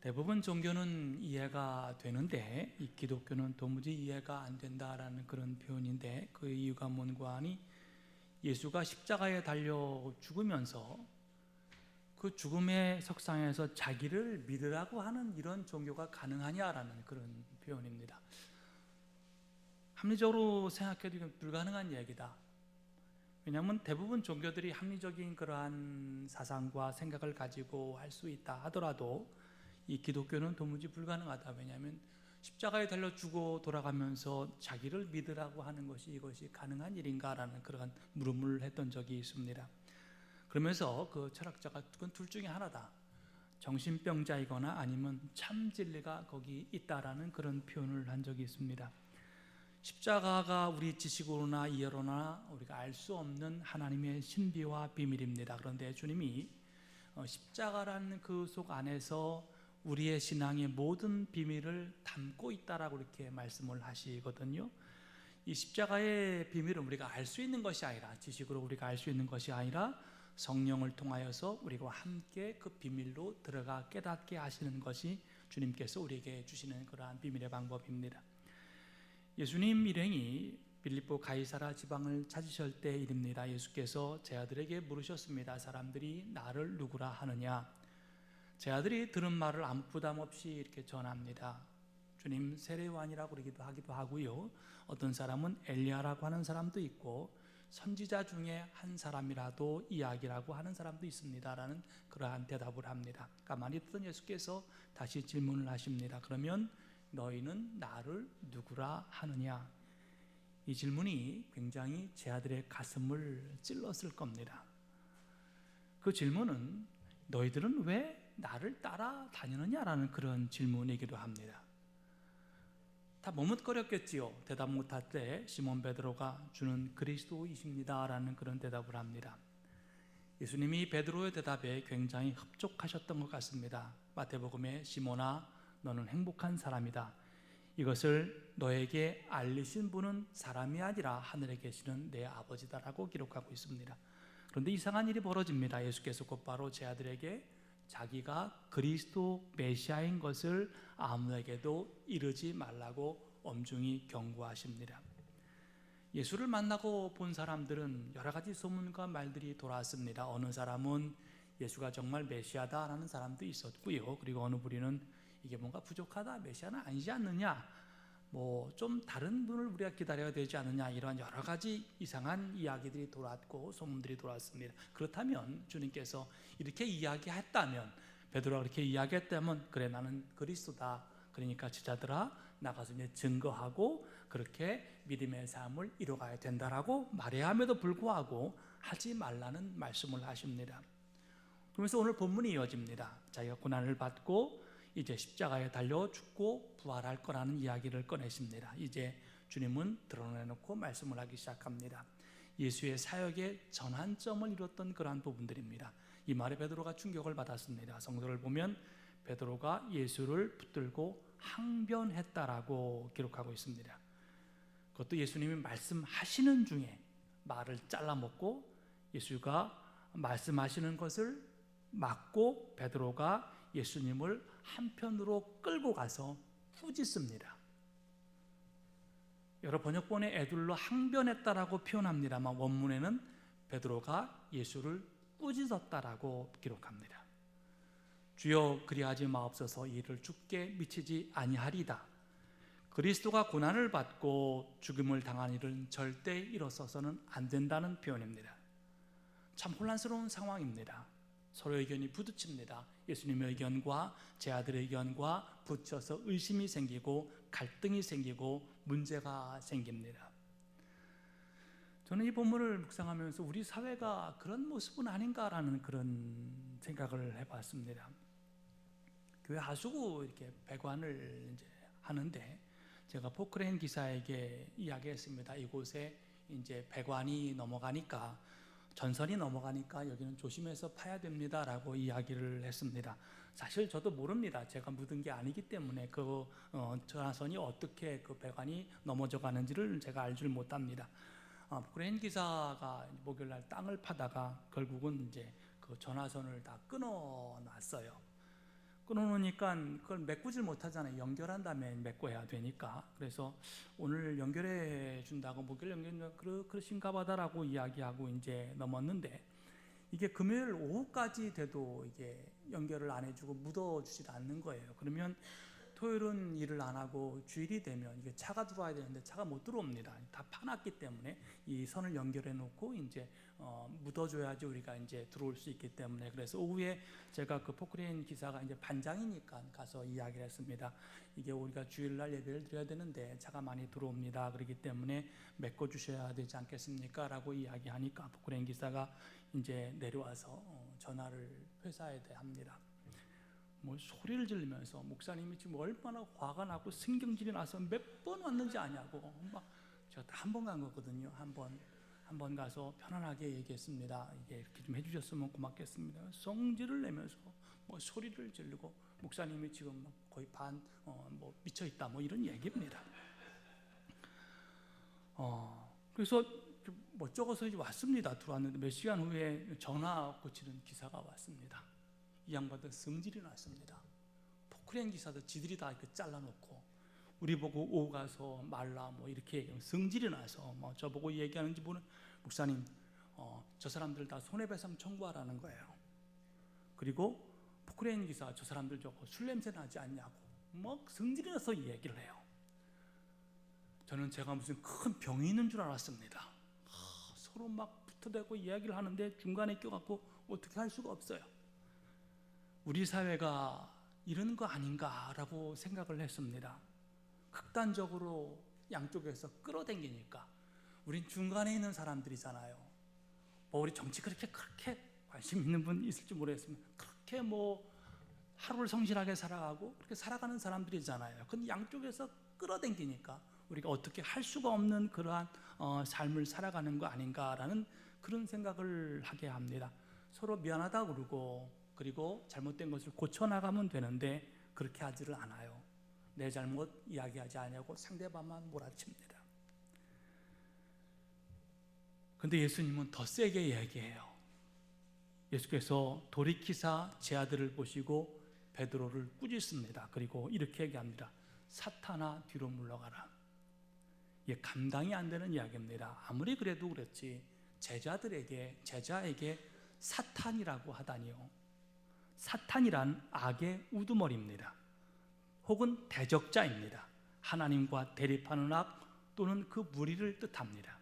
대부분 종교는 이해가 되는데 이 기독교는 도무지 이해가 안 된다라는 그런 표현인데, 그 이유가 뭔가 하니 예수가 십자가에 달려 죽으면서 그 죽음의 석상에서 자기를 믿으라고 하는 이런 종교가 가능하냐라는 그런 표현입니다. 합리적으로 생각해도 이건 불가능한 얘기다. 왜냐하면 대부분 종교들이 합리적인 그러한 사상과 생각을 가지고 할 수 있다 하더라도 이 기독교는 도무지 불가능하다. 왜냐하면 십자가에 달려 죽어 돌아가면서 자기를 믿으라고 하는 것이 이것이 가능한 일인가라는 그런 물음을 했던 적이 있습니다. 그러면서 그 철학자가 그건 둘 중에 하나다, 정신병자이거나 아니면 참 진리가 거기 있다라는 그런 표현을 한 적이 있습니다. 십자가가 우리 지식으로나 이해로나 우리가 알 수 없는 하나님의 신비와 비밀입니다. 그런데 주님이 십자가라는 그 속 안에서 우리의 신앙의 모든 비밀을 담고 있다라고 이렇게 말씀을 하시거든요. 이 십자가의 비밀은 우리가 알 수 있는 것이 아니라, 지식으로 우리가 알 수 있는 것이 아니라 성령을 통하여서 우리와 함께 그 비밀로 들어가 깨닫게 하시는 것이 주님께서 우리에게 주시는 그러한 비밀의 방법입니다. 예수님 일행이 빌립보 가이사라 지방을 찾으실 때 일입니다. 예수께서 제 아들에게 물으셨습니다. 사람들이 나를 누구라 하느냐? 제 아들이 들은 말을 아무 부담 없이 이렇게 전합니다. 주님 세례요한이라고 그러기도 하기도 하고요, 어떤 사람은 엘리야라고 하는 사람도 있고 선지자 중에 한 사람이라도 이야기라고 하는 사람도 있습니다라는 그러한 대답을 합니다. 가만히 듣던 예수께서 다시 질문을 하십니다. 그러면 너희는 나를 누구라 하느냐? 이 질문이 굉장히 제 아들의 가슴을 찔렀을 겁니다. 그 질문은 너희들은 왜 나를 따라다니느냐라는 그런 질문이기도 합니다. 다 머뭇거렸겠지요. 대답 못할 때 시몬 베드로가 주는 그리스도이십니다 라는 그런 대답을 합니다. 예수님이 베드로의 대답에 굉장히 흡족하셨던 것 같습니다. 마태복음에 시몬아 너는 행복한 사람이다. 이것을 너에게 알리신 분은 사람이 아니라 하늘에 계시는 내 아버지다라고 기록하고 있습니다. 그런데 이상한 일이 벌어집니다. 예수께서 곧바로 제 아들에게 자기가 그리스도 메시아인 것을 아무에게도 이르지 말라고 엄중히 경고하십니다. 예수를 만나고 본 사람들은 여러 가지 소문과 말들이 돌아왔습니다. 어느 사람은 예수가 정말 메시아다라는 사람도 있었고요, 그리고 어느 부리는 이게 뭔가 부족하다, 메시아는 아니지 않느냐, 좀 다른 분을 우리가 기다려야 되지 않느냐, 이런 여러 가지 이상한 이야기들이 돌았고 소문들이 돌았습니다. 그렇다면 주님께서 이렇게 이야기했다면, 베드로가 그렇게 이야기했다면, 그래 나는 그리스도다, 그러니까 제자들아 나가서 이제 증거하고 그렇게 믿음의 삶을 이뤄가야 된다라고 말해야 함에도 불구하고 하지 말라는 말씀을 하십니다. 그러면서 오늘 본문이 이어집니다. 자기가 고난을 받고 이제 십자가에 달려 죽고 부활할 거라는 이야기를 꺼내십니다. 이제 주님은 드러내놓고 말씀을 하기 시작합니다. 예수의 사역의 전환점을 이뤘던 그러한 부분들입니다. 이 말에 베드로가 충격을 받았습니다. 성도를 보면 베드로가 예수를 붙들고 항변했다라고 기록하고 있습니다. 그것도 예수님이 말씀하시는 중에 말을 잘라먹고 예수가 말씀하시는 것을 막고 베드로가 예수님을 한편으로 끌고 가서 꾸짖습니다. 여러 번역본의 애둘러 항변했다라고 표현합니다만 원문에는 베드로가 예수를 꾸짖었다라고 기록합니다. 주여 그리하지 마옵소서, 이 일을 주께 미치지 아니하리다. 그리스도가 고난을 받고 죽음을 당한 일은 절대 일어서서는 안 된다는 표현입니다. 참 혼란스러운 상황입니다. 서로 의견이 부딪힙니다. 예수님의 의견과 제 아들의 의견과 붙여서 의심이 생기고 갈등이 생기고 문제가 생깁니다. 저는 이 본문을 묵상하면서 우리 사회가 그런 모습은 아닌가라는 그런 생각을 해봤습니다. 교회 하수구 이렇게 배관을 이제 하는데 제가 포크레인 기사에게 이야기했습니다. 이곳에 이제 배관이 넘어가니까, 전선이 넘어가니까 여기는 조심해서 파야 됩니다라고 이야기를 했습니다. 사실 저도 모릅니다. 제가 묻은 게 아니기 때문에 그 전화선이 어떻게 그 배관이 넘어져 가는지를 제가 알지 못합니다. 포크레인 기사가 목요일날 땅을 파다가 결국은 이제 그 전화선을 다 끊어놨어요. 끊어놓으니까 그걸 메꾸질 못하잖아요. 연결한 다음에 메꿔야 되니까. 그래서 오늘 연결해 준다고 목요일 연결 그러신가 보다라고 이야기하고 이제 넘었는데, 이게 금요일 오후까지 돼도 이게 연결을 안 해주고 묻어주질 않는 거예요. 그러면 토요일은 일을 안 하고 주일이 되면 이게 차가 들어와야 되는데 차가 못 들어옵니다. 다 파놨기 때문에 이 선을 연결해 놓고 이제 묻어줘야지 우리가 이제 들어올 수 있기 때문에, 그래서 오후에 제가 그 포크레인 기사가 이제 반장이니까 가서 이야기를 했습니다. 이게 우리가 주일날 예배를 드려야 되는데 차가 많이 들어옵니다. 그렇기 때문에 메꿔 주셔야 되지 않겠습니까? 라고 이야기하니까 포크레인 기사가 이제 내려와서 전화를 회사에 합니다. 뭐 소리를 지르면서 목사님이 지금 얼마나 화가 나고 신경질이 나서 몇 번 왔는지 아냐고, 막 제가 한 번 간 거거든요. 한 번 가서 편안하게 얘기했습니다. 이게 이렇게 좀 해주셨으면 고맙겠습니다. 성질을 내면서 뭐 소리를 지르고 목사님이 지금 거의 뭐 미쳐 있다 뭐 이런 얘기입니다. 그래서 멋쩍어서 이제 왔습니다. 들어왔는데 몇 시간 후에 전화 고치는 기사가 왔습니다. 이 양반들 성질이 났습니다. 포크레인 기사도 지들이 다 이렇게 잘라놓고 우리 보고 오고 가서 말라 뭐 이렇게 성질이 나서 뭐 저보고 얘기하는지 보는, 목사님 저 사람들 다 손해배상 청구하라는 거예요. 그리고 포크레인 기사 저 사람들 저거 술 냄새 나지 않냐고 막 성질이 나서 얘기를 해요. 저는 제가 무슨 큰 병이 있는 줄 알았습니다. 서로 막 붙어대고 이야기를 하는데 중간에 껴갖고 어떻게 할 수가 없어요. 우리 사회가 이런 거 아닌가라고 생각을 했습니다. 극단적으로 양쪽에서 끌어당기니까 우린 중간에 있는 사람들이잖아요. 뭐 우리 정치 그렇게 관심 있는 분 있을지 모르겠습니다. 그렇게 뭐 하루를 성실하게 살아가고 그렇게 살아가는 사람들이잖아요. 근데 양쪽에서 끌어당기니까 우리가 어떻게 할 수가 없는 그러한 삶을 살아가는 거 아닌가라는 그런 생각을 하게 합니다. 서로 미안하다고 그리고 잘못된 것을 고쳐나가면 되는데 그렇게 하지를 않아요. 내 잘못 이야기하지 않냐고 상대방만 몰아칩니다. 근데 예수님은 더 세게 얘기해요. 예수께서 돌이키사 제 아들을 보시고 베드로를 꾸짖습니다. 그리고 이렇게 얘기합니다. 사탄아 뒤로 물러가라. 이게 감당이 안 되는 이야기입니다. 아무리 그래도 그렇지 제자에게 사탄이라고 하다니요. 사탄이란 악의 우두머리입니다. 혹은 대적자입니다. 하나님과 대립하는 악 또는 그 무리를 뜻합니다.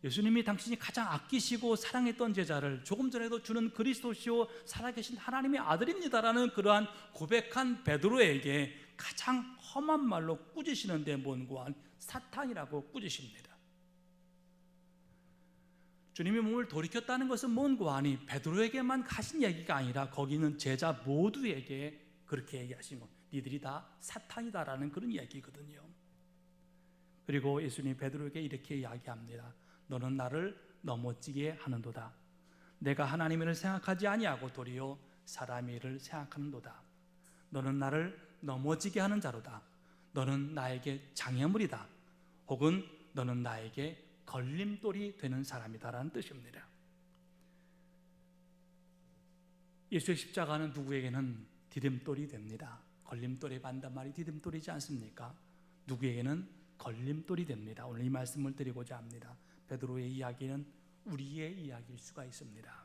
예수님이 당신이 가장 아끼시고 사랑했던 제자를 조금 전에도 주는 그리스도시요 살아계신 하나님의 아들입니다라는 그러한 고백한 베드로에게 가장 험한 말로 꾸짖으시는데 뭔고한 사탄이라고 꾸짖습니다. 주님이 몸을 돌이켰다는 것은 뭔고하니 베드로에게만 하신 얘기가 아니라 거기 있는 제자 모두에게 그렇게 얘기하신 것, 니들이 다 사탄이다라는 그런 얘기거든요. 그리고 예수님이 베드로에게 이렇게 이야기합니다. 너는 나를 넘어지게 하는도다. 내가 하나님의 일을 생각하지 아니하고 도리어 사람의 일을 생각하는도다. 너는 나를 넘어지게 하는 자로다. 너는 나에게 장애물이다. 혹은 너는 나에게 걸림돌이 되는 사람이다라는 뜻입니다. 예수의 십자가는 누구에게는 디딤돌이 됩니다. 걸림돌의 반대말이 디딤돌이지 않습니까? 누구에게는 걸림돌이 됩니다. 오늘 이 말씀을 드리고자 합니다. 베드로의 이야기는 우리의 이야기일 수가 있습니다.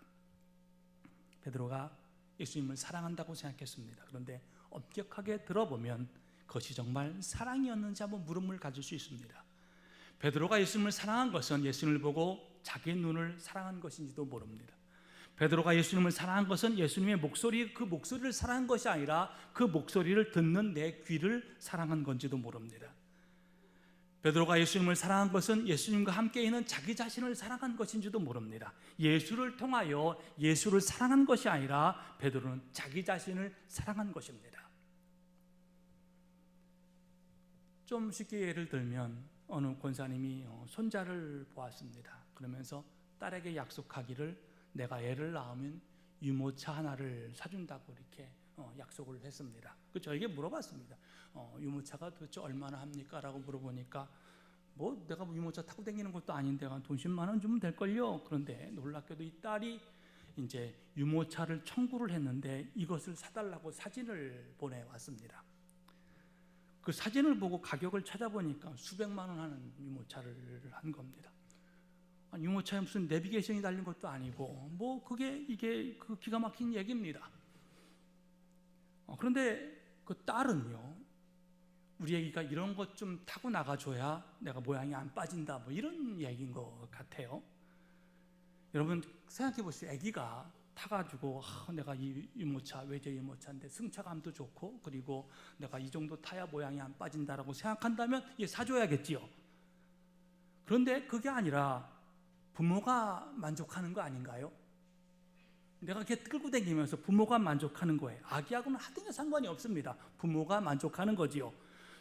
베드로가 예수님을 사랑한다고 생각했습니다. 그런데 엄격하게 들어보면 그것이 정말 사랑이었는지 한번 물음을 가질 수 있습니다. 베드로가 예수님을 사랑한 것은 예수님을 보고 자기 눈을 사랑한 것인지도 모릅니다. 베드로가 예수님을 사랑한 것은 예수님의 목소리, 그 목소리를 사랑한 것이 아니라 그 목소리를 듣는 내 귀를 사랑한 건지도 모릅니다. 베드로가 예수님을 사랑한 것은 예수님과 함께 있는 자기 자신을 사랑한 것인지도 모릅니다. 예수를 통하여 예수를 사랑한 것이 아니라 베드로는 자기 자신을 사랑한 것입니다. 좀 쉽게 예를 들면 어느 권사님이 손자를 보았습니다. 그러면서 딸에게 약속하기를 내가 애를 낳으면 유모차 하나를 사준다고 이렇게 약속을 했습니다. 그 저에게 물어봤습니다. 유모차가 도대체 얼마나 합니까? 라고 물어보니까 뭐 내가 유모차 타고 다니는 것도 아닌데 한 돈 10만 원 주면 될걸요. 그런데 놀랍게도 이 딸이 이제 유모차를 청구를 했는데 이것을 사달라고 사진을 보내왔습니다. 그 사진을 보고 가격을 찾아보니까 수백만 원 하는 유모차를 한 겁니다. 유모차에 무슨 내비게이션이 달린 것도 아니고 뭐 이게 그 기가 막힌 얘기입니다. 그런데 그 딸은요, 우리 애기가 이런 것 좀 타고 나가줘야 내가 모양이 안 빠진다, 뭐 이런 얘기인 것 같아요. 여러분 생각해 보세요. 애기가 타가지고 내가 이 유모차, 외제 유모차인데 승차감도 좋고 그리고 내가 이 정도 타야 모양이 안 빠진다라고 생각한다면 얘 사줘야겠지요. 그런데 그게 아니라 부모가 만족하는 거 아닌가요? 내가 걔 끌고 다니면서 부모가 만족하는 거예요. 아기하고는 하등의 상관이 없습니다. 부모가 만족하는 거지요.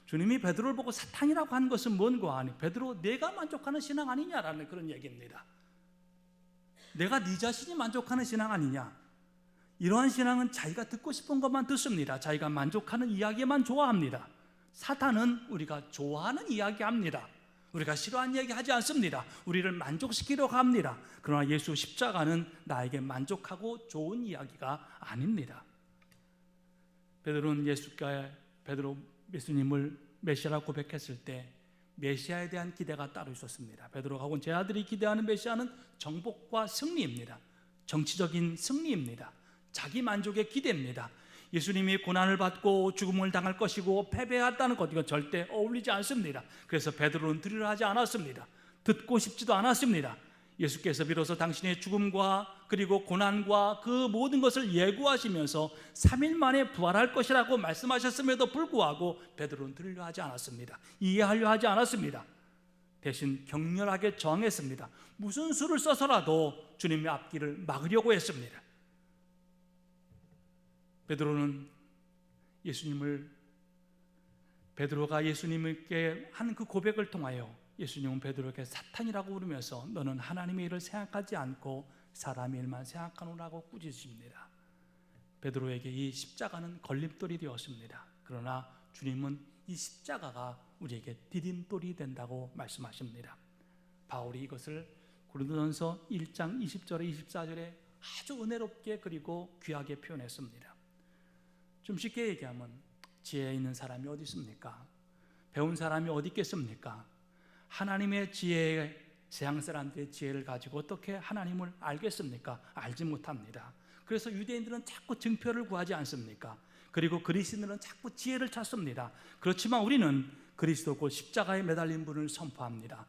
주님이 베드로를 보고 사탄이라고 한 것은 뭔고 하니, 베드로 내가 만족하는 신앙 아니냐라는 그런 얘기입니다. 내가 네 자신이 만족하는 신앙 아니냐. 이러한 신앙은 자기가 듣고 싶은 것만 듣습니다. 자기가 만족하는 이야기만 좋아합니다. 사탄은 우리가 좋아하는 이야기 합니다. 우리가 싫어하는 이야기 하지 않습니다. 우리를 만족시키려고 합니다. 그러나 예수 십자가는 나에게 만족하고 좋은 이야기가 아닙니다. 베드로는 예수님을 메시아라고 고백했을 때 메시아에 대한 기대가 따로 있었습니다. 베드로하고 제 아들이 기대하는 메시아는 정복과 승리입니다. 정치적인 승리입니다. 자기 만족의 기대입니다. 예수님이 고난을 받고 죽음을 당할 것이고 패배했다는 것, 이건 절대 어울리지 않습니다. 그래서 베드로는 들으려 하지 않았습니다. 듣고 싶지도 않았습니다. 예수께서 비로소 당신의 죽음과 그리고 고난과 그 모든 것을 예고하시면서 3일 만에 부활할 것이라고 말씀하셨음에도 불구하고 베드로는 들으려 하지 않았습니다. 이해하려 하지 않았습니다. 대신 격렬하게 저항했습니다. 무슨 수를 써서라도 주님의 앞길을 막으려고 했습니다. 베드로가 예수님께 한 그 고백을 통하여 예수님은 베드로에게 사탄이라고 부르면서 너는 하나님의 일을 생각하지 않고 사람의 일만 생각하노라고 꾸짖으십니다. 베드로에게 이 십자가는 걸림돌이 되었습니다. 그러나 주님은 이 십자가가 우리에게 디딤돌이 된다고 말씀하십니다. 바울이 이것을 고린도전서 1장 20절에 24절에 아주 은혜롭게 그리고 귀하게 표현했습니다. 좀 쉽게 얘기하면 지혜 있는 사람이 어디 있습니까? 배운 사람이 어디 있겠습니까? 하나님의 지혜에, 세상 사람들의 지혜를 가지고 어떻게 하나님을 알겠습니까? 알지 못합니다. 그래서 유대인들은 자꾸 증표를 구하지 않습니까? 그리고 그리스도인들은 자꾸 지혜를 찾습니다. 그렇지만 우리는 그리스도 곧 십자가에 매달린 분을 선포합니다.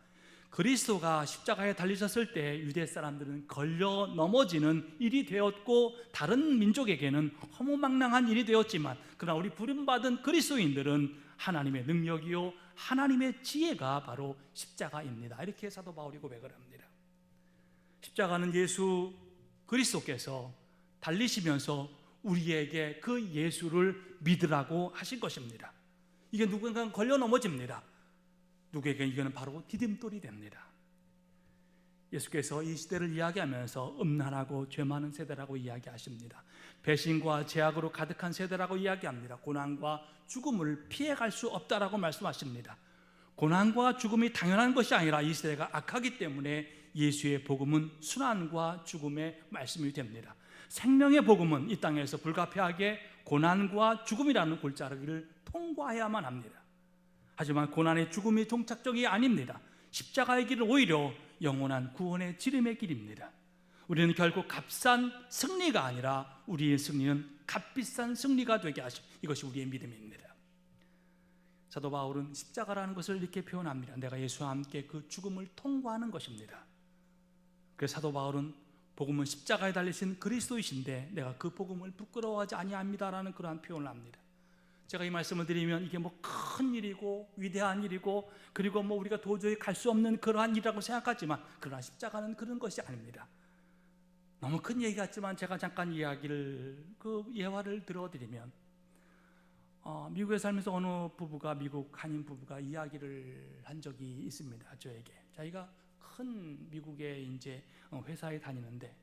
그리스도가 십자가에 달리셨을 때 유대 사람들은 걸려 넘어지는 일이 되었고 다른 민족에게는 허무맹랑한 일이 되었지만, 그러나 우리 부름받은 그리스도인들은 하나님의 능력이요 하나님의 지혜가 바로 십자가입니다. 이렇게 사도 바울이 고백을 합니다. 십자가는 예수 그리스도께서 달리시면서 우리에게 그 예수를 믿으라고 하신 것입니다. 이게 누군가 걸려 넘어집니다. 누구에게 이거는 바로 디딤돌이 됩니다. 예수께서 이 시대를 이야기하면서 음란하고 죄 많은 세대라고 이야기하십니다. 배신과 죄악으로 가득한 세대라고 이야기합니다. 고난과 죽음을 피해갈 수 없다라고 말씀하십니다. 고난과 죽음이 당연한 것이 아니라 이 시대가 악하기 때문에 예수의 복음은 순환과 죽음의 말씀이 됩니다. 생명의 복음은 이 땅에서 불가피하게 고난과 죽음이라는 골짜기를 통과해야만 합니다. 하지만 고난의 죽음이 종착점이 아닙니다. 십자가의 길은 오히려 영원한 구원의 지름의 길입니다. 우리는 결국 값싼 승리가 아니라 우리의 승리는 값비싼 승리가 되게 하심, 이것이 우리의 믿음입니다. 사도 바울은 십자가라는 것을 이렇게 표현합니다. 내가 예수와 함께 그 죽음을 통과하는 것입니다. 그래서 사도 바울은 복음은 십자가에 달리신 그리스도이신데 내가 그 복음을 부끄러워하지 아니합니다라는 그러한 표현을 합니다. 제가 이 말씀을 드리면 이게 뭐 큰 일이고 위대한 일이고 그리고 뭐 우리가 도저히 갈 수 없는 그러한 일이라고 생각하지만, 그러나 십자가는 그런 것이 아닙니다. 너무 큰 얘기 같지만 제가 잠깐 예화를 들어드리면, 미국에 살면서 어느 부부가, 미국 한인 부부가 이야기를 한 적이 있습니다. 저에게 자기가 큰 미국의 이제 회사에 다니는데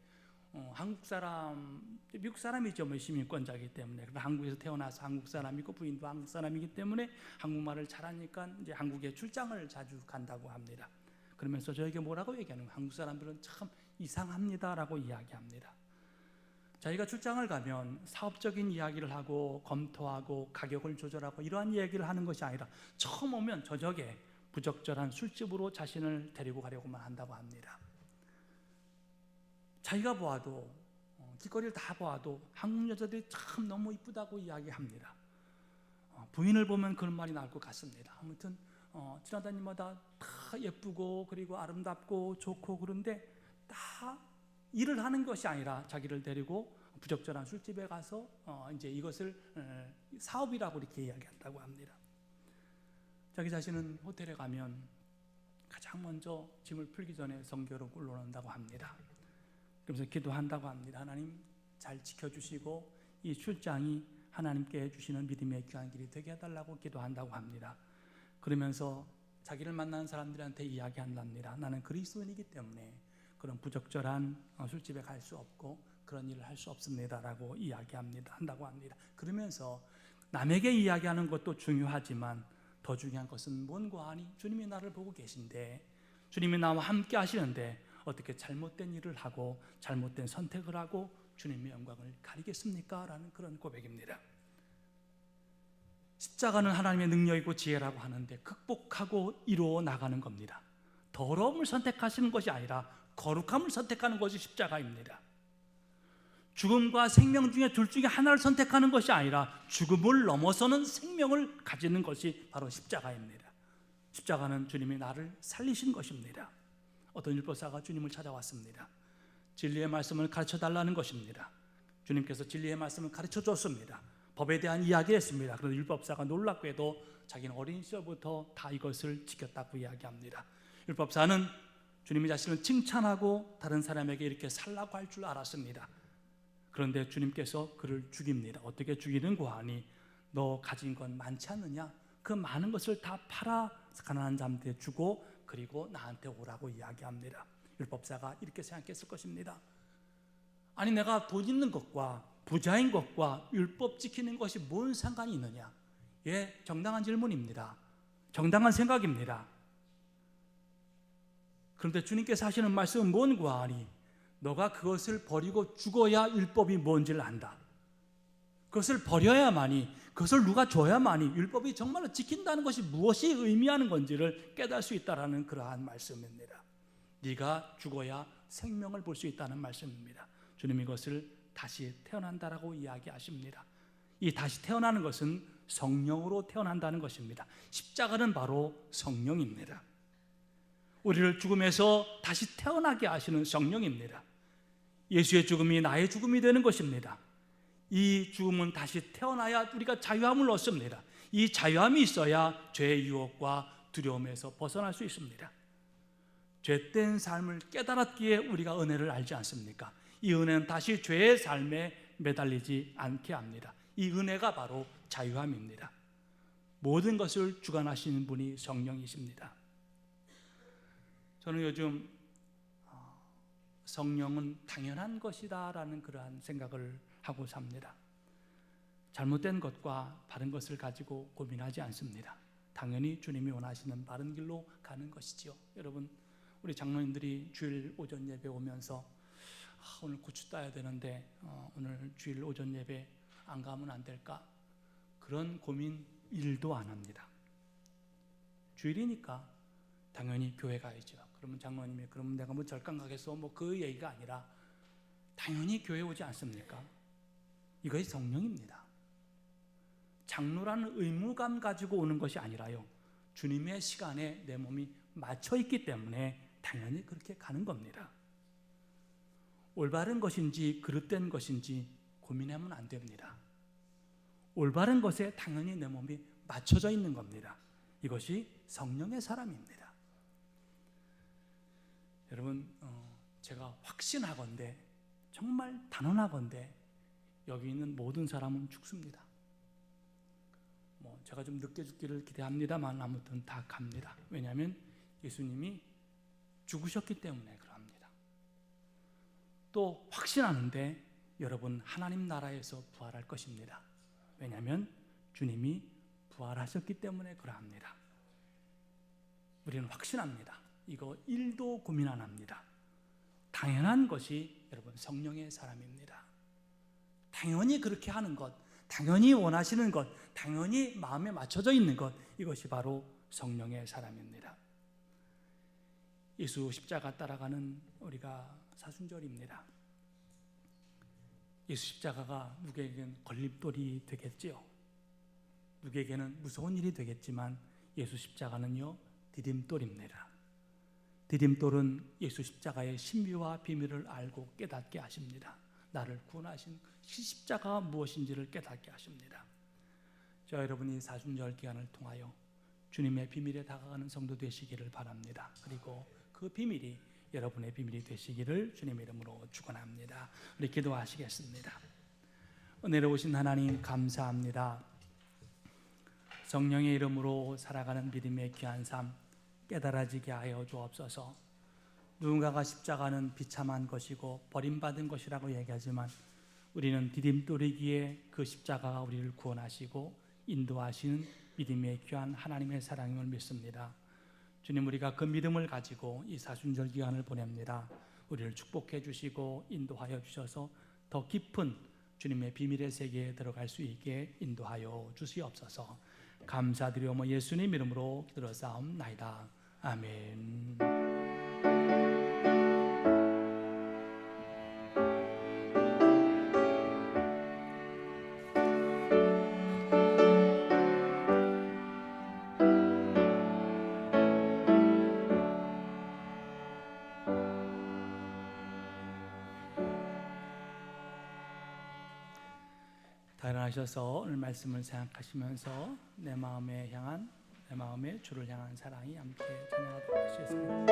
미국 사람이죠. 뭐 시민권자이기 때문에. 한국에서 태어나서 한국 사람이고 부인도 한국 사람이기 때문에 한국말을 잘하니까 이제 한국에 출장을 자주 간다고 합니다. 그러면서 저에게 뭐라고 얘기하는 거예요? 한국 사람들은 참 이상합니다라고 이야기합니다. 자기가 출장을 가면 사업적인 이야기를 하고 검토하고 가격을 조절하고 이러한 이야기를 하는 것이 아니라 처음 오면 저녁에 부적절한 술집으로 자신을 데리고 가려고만 한다고 합니다. 자기가 보아도 길거리를 다 보아도 한국 여자들이 참 너무 이쁘다고 이야기합니다. 부인을 보면 그런 말이 나올 것 같습니다. 아무튼 지나다니마다 다 예쁘고 그리고 아름답고 좋고, 그런데 다 일을 하는 것이 아니라 자기를 데리고 부적절한 술집에 가서 이제 이것을 사업이라고 이렇게 이야기한다고 합니다. 자기 자신은 호텔에 가면 가장 먼저 짐을 풀기 전에 성경을 올려놓는다고 합니다. 그러면서 기도한다고 합니다. 하나님 잘 지켜주시고 이 출장이 하나님께 주시는 믿음의 귀한 길이 되게 해달라고 기도한다고 합니다. 그러면서 자기를 만나는 사람들한테 이야기한답니다. 나는 그리스도인이기 때문에 그런 부적절한 술집에 갈 수 없고 그런 일을 할 수 없습니다라고 한다고 합니다. 그러면서 남에게 이야기하는 것도 중요하지만 더 중요한 것은 뭔가 하니 주님이 나를 보고 계신데, 주님이 나와 함께 하시는데 어떻게 잘못된 일을 하고 잘못된 선택을 하고 주님의 영광을 가리겠습니까? 라는 그런 고백입니다. 십자가는 하나님의 능력이고 지혜라고 하는데 극복하고 이루어 나가는 겁니다. 더러움을 선택하시는 것이 아니라 거룩함을 선택하는 것이 십자가입니다. 죽음과 생명 중에 둘 중에 하나를 선택하는 것이 아니라 죽음을 넘어서는 생명을 가지는 것이 바로 십자가입니다. 십자가는 주님이 나를 살리신 것입니다. 어떤 율법사가 주님을 찾아왔습니다. 진리의 말씀을 가르쳐달라는 것입니다. 주님께서 진리의 말씀을 가르쳐줬습니다. 법에 대한 이야기를 했습니다. 그런데 율법사가 놀랍게도 자기는 어린 시절부터 다 이것을 지켰다고 이야기합니다. 율법사는 주님의 자신을 칭찬하고 다른 사람에게 이렇게 살라고 할 줄 알았습니다. 그런데 주님께서 그를 죽입니다. 어떻게 죽이는고 하니 너 가진 건 많지 않느냐? 그 많은 것을 다 팔아 가난한 자한테 주고 그리고 나한테 오라고 이야기합니다. 율법사가 이렇게 생각했을 것입니다. 아니 내가 돈 있는 것과 부자인 것과 율법 지키는 것이 뭔 상관이 있느냐? 예, 정당한 질문입니다. 정당한 생각입니다. 그런데 주님께서 하시는 말씀은 뭔가 하니 너가 그것을 버리고 죽어야 율법이 뭔지를 안다. 그것을 버려야만이, 그것을 누가 줘야만이 율법이 정말로 지킨다는 것이 무엇이 의미하는 건지를 깨달을 수 있다는 그러한 말씀입니다. 네가 죽어야 생명을 볼 수 있다는 말씀입니다. 주님이 이것을 다시 태어난다라고 이야기하십니다. 이 다시 태어나는 것은 성령으로 태어난다는 것입니다. 십자가는 바로 성령입니다. 우리를 죽음에서 다시 태어나게 하시는 성령입니다. 예수의 죽음이 나의 죽음이 되는 것입니다. 이 죽음은 다시 태어나야 우리가 자유함을 얻습니다. 이 자유함이 있어야 죄의 유혹과 두려움에서 벗어날 수 있습니다. 죄된 삶을 깨달았기에 우리가 은혜를 알지 않습니까? 이 은혜는 다시 죄의 삶에 매달리지 않게 합니다. 이 은혜가 바로 자유함입니다. 모든 것을 주관하시는 분이 성령이십니다. 저는 요즘 성령은 당연한 것이다 라는 그러한 생각을 하고 삽니다. 잘못된 것과 바른 것을 가지고 고민하지 않습니다. 당연히 주님이 원하시는 바른 길로 가는 것이지요. 여러분, 우리 장로님들이 주일 오전 예배 오면서 오늘 고추 따야 되는데 오늘 주일 오전 예배 안 가면 안 될까? 그런 고민 1도 안 합니다. 주일이니까 당연히 교회 가야죠. 그러면 장로님이 그러면 내가 뭐 절간 가겠어? 뭐 그 얘기가 아니라 당연히 교회 오지 않습니까? 이것이 성령입니다. 장로라는 의무감 가지고 오는 것이 아니라요, 주님의 시간에 내 몸이 맞춰 있기 때문에 당연히 그렇게 가는 겁니다. 올바른 것인지 그릇된 것인지 고민하면 안 됩니다. 올바른 것에 당연히 내 몸이 맞춰져 있는 겁니다. 이것이 성령의 사람입니다. 여러분, 제가 확신하건대, 정말 단언하건대 여기 있는 모든 사람은 죽습니다. 제가 좀 늦게 죽기를 기대합니다만 아무튼 다 갑니다. 왜냐하면 예수님이 죽으셨기 때문에 그럽니다. 또 확신하는데 여러분 하나님 나라에서 부활할 것입니다. 왜냐하면 주님이 부활하셨기 때문에 그러합니다. 우리는 확신합니다. 이거 1도 고민 안 합니다. 당연한 것이 여러분 성령의 사람입니다. 당연히 그렇게 하는 것, 당연히 원하시는 것, 당연히 마음에 맞춰져 있는 것, 이것이 바로 성령의 사람입니다. 예수 십자가 따라가는 우리가 사순절입니다. 예수 십자가가 누구에게는 걸림돌이 되겠지요. 누구에게는 무서운 일이 되겠지만 예수 십자가는요, 디딤돌입니다. 디딤돌은 예수 십자가의 신비와 비밀을 알고 깨닫게 하십니다. 나를 구원하신 십자가가 무엇인지를 깨닫게 하십니다. 저 여러분이 사순절 기간을 통하여 주님의 비밀에 다가가는 성도 되시기를 바랍니다. 그리고 그 비밀이 여러분의 비밀이 되시기를 주님의 이름으로 축원합니다. 우리 기도하시겠습니다. 은혜로 오신 하나님 감사합니다. 성령의 이름으로 살아가는 믿음의 귀한 삶 깨달아지게 하여 주옵소서. 누군가가 십자가는 비참한 것이고 버림받은 것이라고 얘기하지만 우리는 디딤돌이기에 그 십자가가 우리를 구원하시고 인도하시는 믿음의 귀한 하나님의 사랑임을 믿습니다. 주님, 우리가 그 믿음을 가지고 이 사순절 기간을 보냅니다. 우리를 축복해 주시고 인도하여 주셔서 더 깊은 주님의 비밀의 세계에 들어갈 수 있게 인도하여 주시옵소서. 감사드리오며 예수님 이름으로 기도하옵나이다. 아멘. 일어나셔서 오늘 말씀을 생각하시면서 내 마음의 주를 향한 사랑이 함께 찬양하도록 하시겠습니다.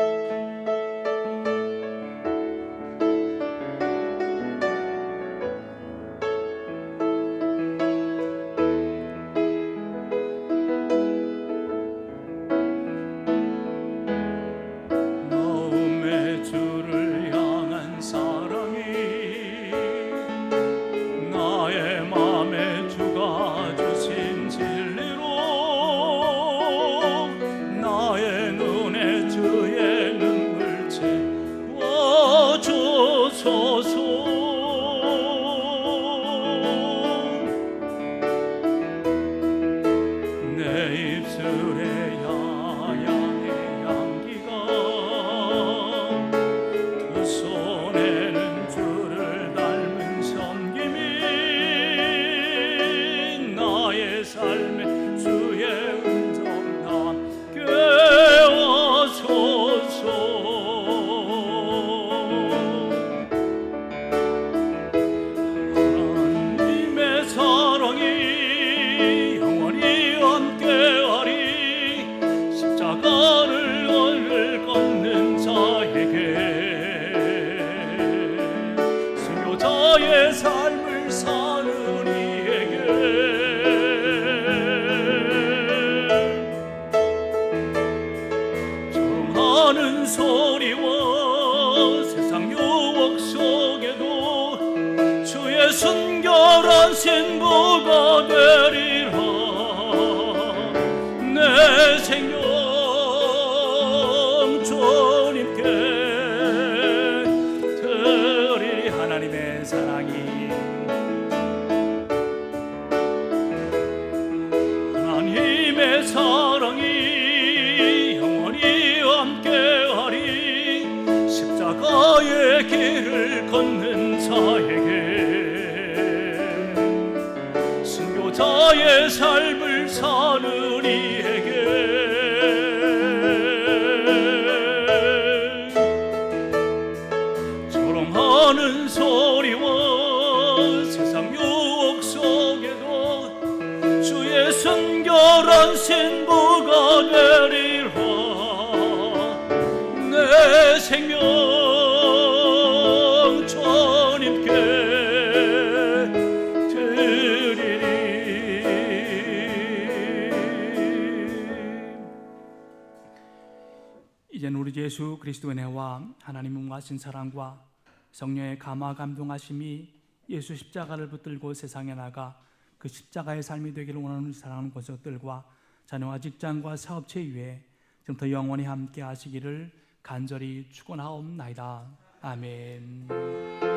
순결한 신부가 되리라. 내 생명 주님께 드리리. 하나님의 사랑이 영원히 함께하리. 십자가의 길을 걷는 자에게 자의 삶을 사는 이에게 조롱하는 소리와 세상 유혹 속에도 주의 순결한 신부가 되리라. 내 생명 주님께 이제는 우리 예수 그리스도의 은혜와 하나님의 무한하신 사랑과 성령의 감화 감동하심이 예수 십자가를 붙들고 세상에 나가 그 십자가의 삶이 되기를 원하는 사랑하는 가족들과 자녀와 직장과 사업체 위에 지금부터 영원히 함께 하시기를 간절히 축원하옵나이다. 아멘.